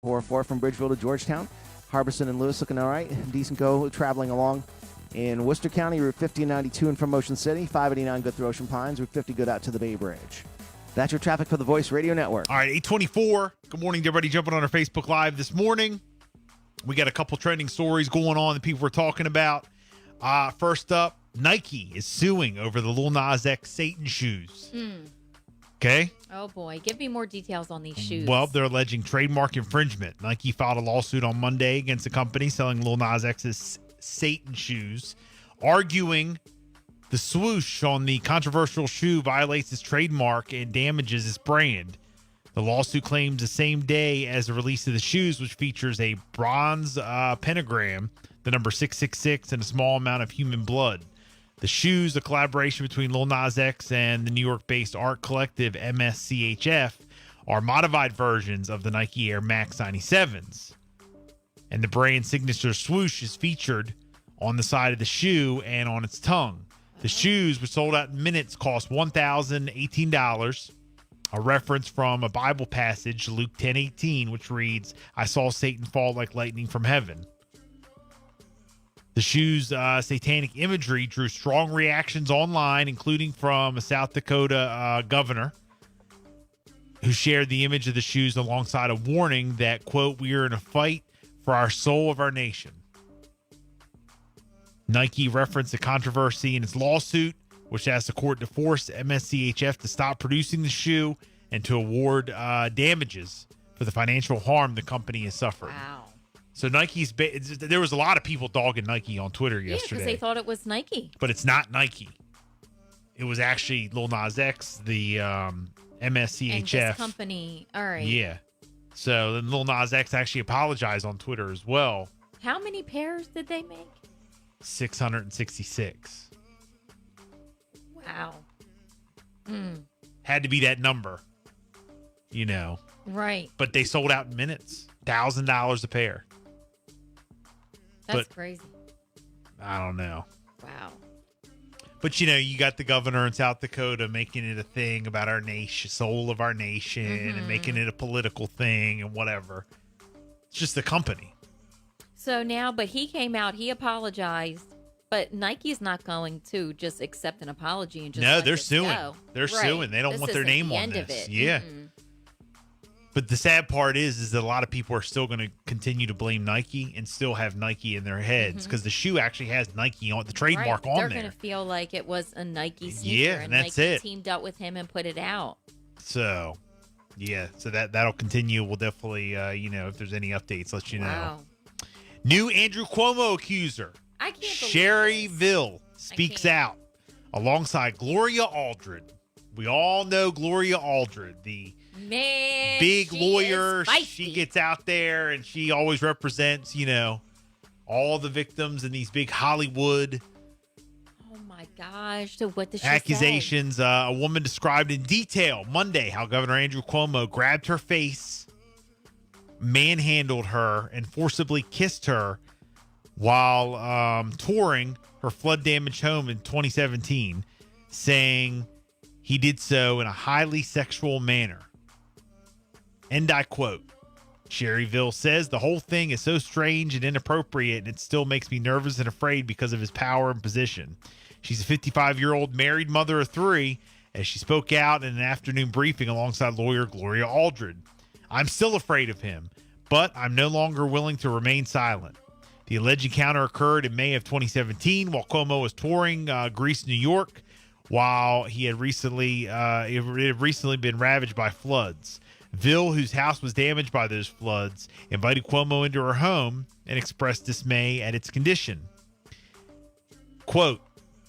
404 from Bridgeville to Georgetown. Harbison and Lewis looking all right. Decent go traveling along in Worcester County, Route 50 and 92 in from Ocean City. 589 good through Ocean Pines. Route 50 good out to the Bay Bridge. That's your traffic for the Voice Radio Network. All right, 824. Good morning to everybody jumping on our Facebook Live this morning. We got a couple trending stories going on that people were talking about. First up, Nike is suing over the Lil Nas X Satan shoes. Okay? Oh, boy. Give me more details on these shoes. Well, they're alleging trademark infringement. Nike filed a lawsuit on Monday against the company selling Lil Nas X's Satan shoes, arguing the swoosh on the controversial shoe violates his trademark and damages his brand. The lawsuit claims the same day as the release of the shoes, which features a bronze pentagram, the number 666, and a small amount of human blood. The shoes, a collaboration between Lil Nas X and the New York-based art collective MSCHF, are modified versions of the Nike Air Max 97s. And the brand signature swoosh is featured on the side of the shoe and on its tongue. The shoes, which sold out in minutes, cost $1,018. A reference from a Bible passage, Luke 10:18, which reads, "I saw Satan fall like lightning from heaven." The shoes' satanic imagery drew strong reactions online, including from a South Dakota governor who shared the image of the shoes alongside a warning that, quote, "We are in a fight for our soul of our nation." Nike referenced the controversy in its lawsuit, which asked the court to force MSCHF to stop producing the shoe and to award damages for the financial harm the company has suffered. Wow. So Nike's there was a lot of people dogging Nike on Twitter yesterday. Yeah, because they thought it was Nike. But it's not Nike. It was actually Lil Nas X, the MSCHF. And this company. All right. Yeah. So then Lil Nas X actually apologized on Twitter as well. How many pairs did they make? 666. Wow. Had to be that number, you know. Right. But they sold out in minutes. $1,000 a pair. That's crazy. I don't know. Wow. But, you know, you got the governor in South Dakota making it a thing about our nation, soul of our nation, and making it a political thing and whatever. It's just the company. So now, but he came out, he apologized, but Nike's not going to just accept an apology and just No, let they're this suing. go. They're suing. They don't This want their isn't name the on end of this. it. Yeah. But the sad part is that a lot of people are still going to continue to blame Nike and still have Nike in their heads because the shoe actually has Nike on the trademark on there. They're going to feel like it was a Nike sneaker. Yeah, and that's Nike it. teamed up with him and put it out. So, yeah. So that'll continue. We'll definitely, if there's any updates, let you know. Wow. New Andrew Cuomo accuser. I can't believe Sherry this. Ville speaks out alongside Gloria Aldred. We all know Gloria Aldred, the Man, big she lawyer. is feisty. She gets out there and she always represents, all the victims in these big Hollywood Oh my gosh! So what did she accusations. A woman described in detail Monday how Governor Andrew Cuomo grabbed her face, manhandled her, and forcibly kissed her while touring her flood-damaged home in 2017, saying he did so in a highly sexual manner. And I quote, Sherry Ville says, "The whole thing is so strange and inappropriate, and it still makes me nervous and afraid because of his power and position." She's a 55-year-old married mother of three as she spoke out in an afternoon briefing alongside lawyer Gloria Aldred. "I'm still afraid of him, but I'm no longer willing to remain silent." The alleged encounter occurred in May of 2017 while Cuomo was touring Greece, New York, while he had recently been ravaged by floods. Ville, whose house was damaged by those floods, invited Cuomo into her home and expressed dismay at its condition. Quote,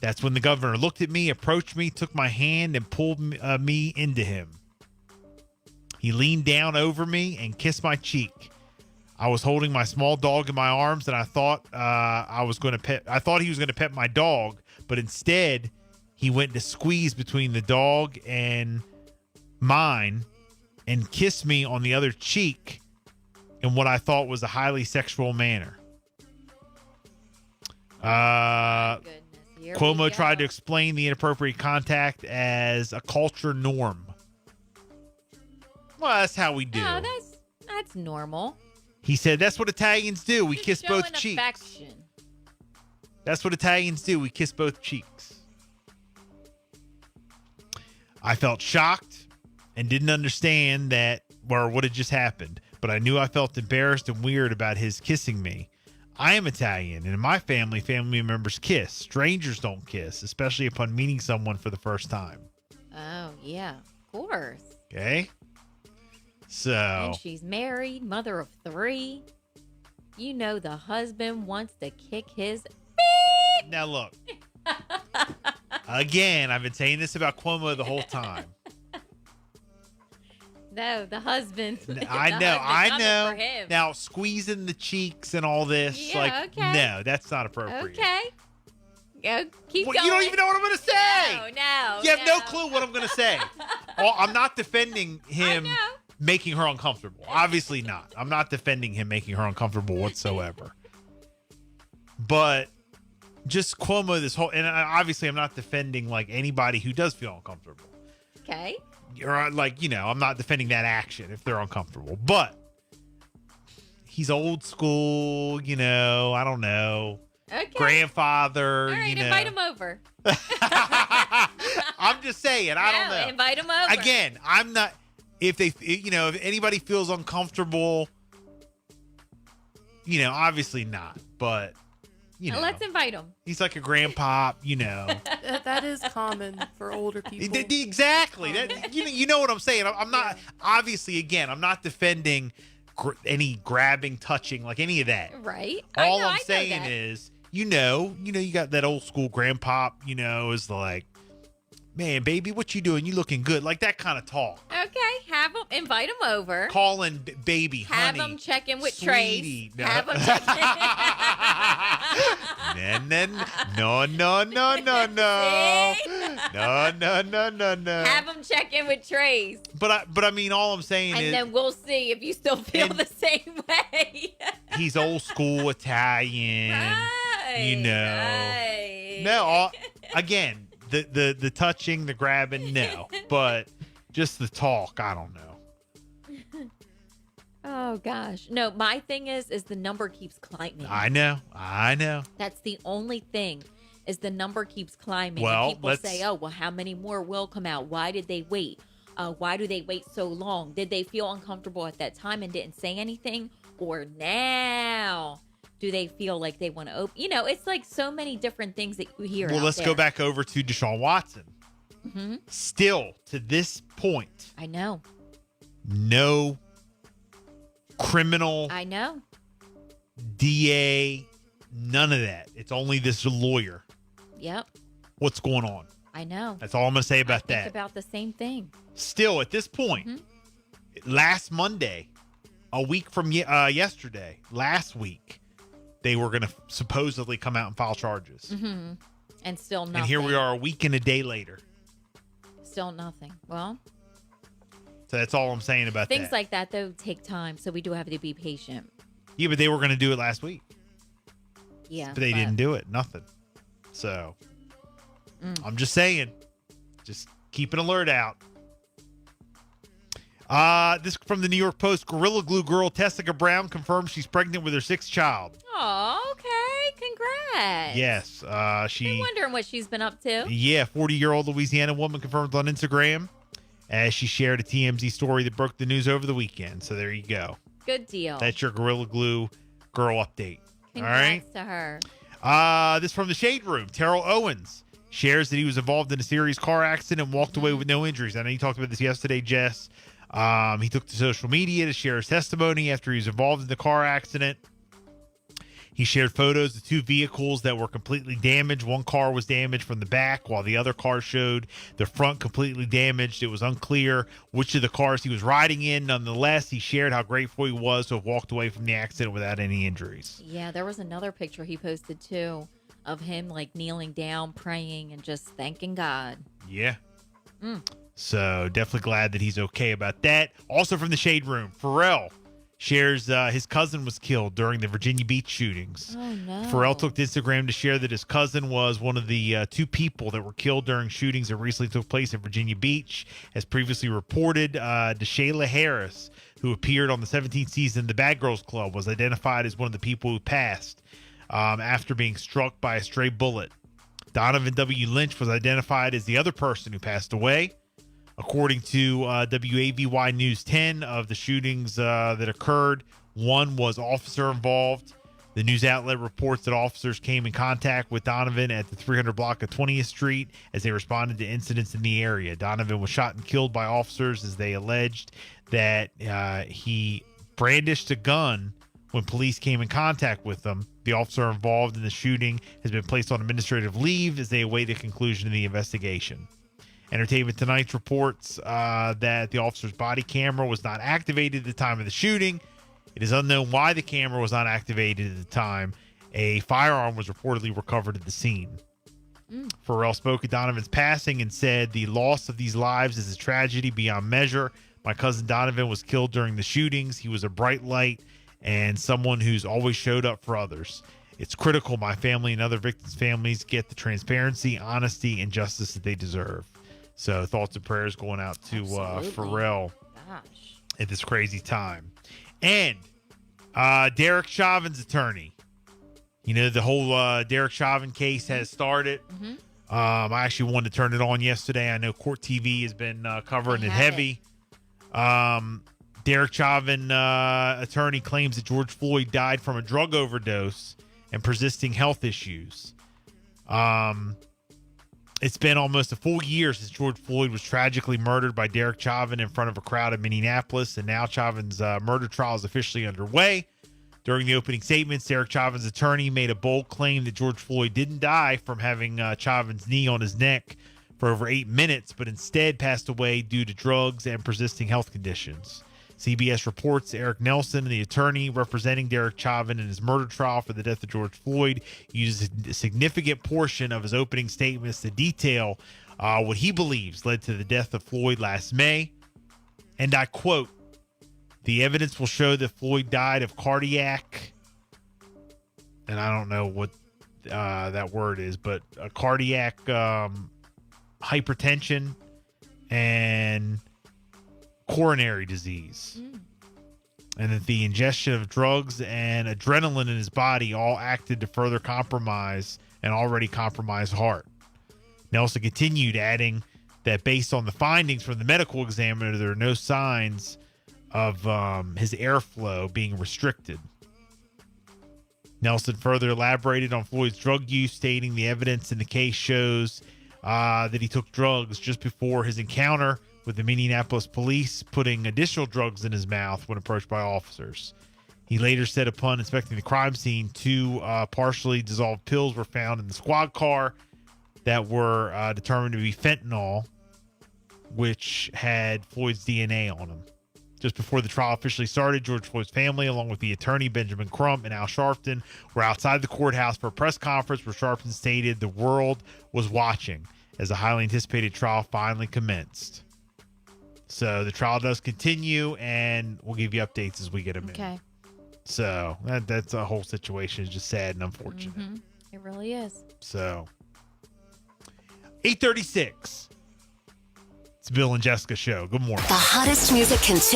"That's when the governor looked at me, approached me, took my hand, and pulled me into him. He leaned down over me and kissed my cheek. I was holding my small dog in my arms, and I thought he was going to pet my dog, but instead he went to squeeze between the dog and mine and kissed me on the other cheek in what I thought was a highly sexual manner." Cuomo tried to explain the inappropriate contact as a culture norm. Well, that's how we do. No, That's normal. He said, that's what Italians do. We Just kiss both showing cheeks. affection. That's what Italians do. We kiss both cheeks. I felt shocked and didn't understand that or what had just happened, but I knew I felt embarrassed and weird about his kissing me. I am Italian, and in my family members kiss. Strangers don't kiss, especially upon meeting someone for the first time. Oh, yeah, of course. Okay? So. And she's married, mother of 3. You know the husband wants to kick his beep. Now, look. Again, I've been saying this about Cuomo the whole time. No, the husband. I coming know. For him. Now, squeezing the cheeks and all this, Yeah, okay. no, that's not appropriate. Okay. Go, keep Well, going. you don't even know what I'm going to say. No. You have no clue what I'm going to say. Oh, I'm not defending him I know. making her uncomfortable. Obviously not. I'm not defending him making her uncomfortable whatsoever. But just Cuomo, this whole, and obviously I'm not defending like anybody who does feel uncomfortable. Okay. Or like, I'm not defending that action if they're uncomfortable. But he's old school, I don't know. Okay. Grandfather, All right, invite him over. I'm just saying, I don't know. Invite him over. Again, I'm not. If anybody feels uncomfortable, obviously not. But Let's invite him. he's like a grandpa. That is common for older people. Exactly. That you know what I'm saying. I'm not obviously. Again, I'm not defending any grabbing, touching, like any of that. Right. All I know I'm saying that. is, you got that old school grandpa. Is like, man, baby, what you doing? You looking good, like that kind of talk. Okay, invite him over. Calling baby, Have honey, him check in with sweetie. Trace. No. Have him check in. No. No. Have him check in with Trace. But I mean, all I'm saying And is, then we'll see if you still feel And- the same way. he's old school Italian. Right. Right. No, again, the touching, the grabbing, no. But just the talk, I don't know. Oh gosh. No, my thing is the number keeps climbing. I know. That's the only thing. Is the number keeps climbing. Well, And people say, oh, well, how many more will come out? Why did they wait? Why do they wait so long? Did they feel uncomfortable at that time and didn't say anything? Or now do they feel like they want to open? It's like so many different things that you hear. Well, out let's there. go back over to Deshaun Watson. Mm-hmm. Still, to this point, I know. no criminal I know. DA, none of that. It's only this lawyer. Yep. What's going on? I know. That's all I'm going to say about I think that. about the same thing. Still, at this point, last Monday, a week from yesterday, last week, they were going to supposedly come out and file charges. Mm-hmm. And still nothing. And here we are a week and a day later. Still nothing. Well, So that's all I'm saying about things that. like that, though, take time. So we do have to be patient. Yeah, but they were going to do it last week. Yeah. But they didn't do it. Nothing. So I'm just saying, just keep an alert out. This from the New York Post. Gorilla Glue girl Tessica Brown confirms she's pregnant with her 6th child. Oh, okay. Congrats. Yes. I'm She. wondering what she's been up to. Yeah, 40-year-old Louisiana woman confirmed on Instagram as she shared a TMZ story that broke the news over the weekend. So there you go. Good deal. That's your Gorilla Glue girl update. All right. Congrats to her. This from the Shade Room. Terrell Owens shares that he was involved in a serious car accident and walked away with no injuries. I know you talked about this yesterday, Jess. He took to social media to share his testimony after he was involved in the car accident. He shared photos of 2 vehicles that were completely damaged. One car was damaged from the back, while the other car showed the front completely damaged. It was unclear which of the cars he was riding in. Nonetheless, he shared how grateful he was to have walked away from the accident without any injuries. Yeah, there was another picture he posted, too, of him, like, kneeling down, praying, and just thanking God. Yeah. So definitely glad that he's okay about that. Also from the Shade Room, Pharrell shares his cousin was killed during the Virginia Beach shootings. Oh, no. Pharrell took to Instagram to share that his cousin was one of the 2 people that were killed during shootings that recently took place at Virginia Beach. As previously reported, DeShayla Harris, who appeared on the 17th season of the Bad Girls Club, was identified as one of the people who passed after being struck by a stray bullet. Donovan W. Lynch was identified as the other person who passed away. According to WAVY News 10, of the shootings that occurred, 1 was officer involved. The news outlet reports that officers came in contact with Donovan at the 300 block of 20th Street as they responded to incidents in the area. Donovan was shot and killed by officers as they alleged that he brandished a gun when police came in contact with them. The officer involved in the shooting has been placed on administrative leave as they await the conclusion of the investigation. Entertainment Tonight reports that the officer's body camera was not activated at the time of the shooting. It is unknown why the camera was not activated at the time. A firearm was reportedly recovered at the scene. Pharrell spoke at Donovan's passing and said, "The loss of these lives is a tragedy beyond measure. My cousin Donovan was killed during the shootings. He was a bright light and someone who's always showed up for others. It's critical my family and other victims' families get the transparency, honesty, and justice that they deserve." So thoughts and prayers going out to Pharrell at this crazy time. And Derek Chauvin's attorney. You know, the whole Derek Chauvin case has started. I actually wanted to turn it on yesterday. I know Court TV has been covering it heavy. Derek Chauvin, attorney, claims that George Floyd died from a drug overdose and persisting health issues. It's been almost a full year since George Floyd was tragically murdered by Derek Chauvin in front of a crowd in Minneapolis, and now Chauvin's murder trial is officially underway. During the opening statements, Derek Chauvin's attorney made a bold claim that George Floyd didn't die from having Chauvin's knee on his neck for over 8 minutes, but instead passed away due to drugs and persisting health conditions. CBS reports Eric Nelson, the attorney representing Derek Chauvin in his murder trial for the death of George Floyd, used a significant portion of his opening statements to detail what he believes led to the death of Floyd last May. And I quote, "The evidence will show that Floyd died of cardiac," and I don't know what that word is, but a cardiac hypertension and coronary disease, and that the ingestion of drugs and adrenaline in his body all acted to further compromise an already compromised heart. Nelson continued, adding that based on the findings from the medical examiner, there are no signs of his airflow being restricted. Nelson further elaborated on Floyd's drug use, stating the evidence in the case shows that he took drugs just before his encounter with the Minneapolis police, putting additional drugs in his mouth when approached by officers. He later said upon inspecting the crime scene, 2 partially dissolved pills were found in the squad car that were determined to be fentanyl, which had Floyd's DNA on them. Just before the trial officially started, George Floyd's family, along with the attorney Benjamin Crump and Al Sharpton, were outside the courthouse for a press conference where Sharpton stated the world was watching as the highly anticipated trial finally commenced. So the trial does continue, and we'll give you updates as we get them in. So that's a whole situation. Is just sad and unfortunate. It really is. So 8:36. It's Bill and Jessica show. Good morning. The hottest music continues.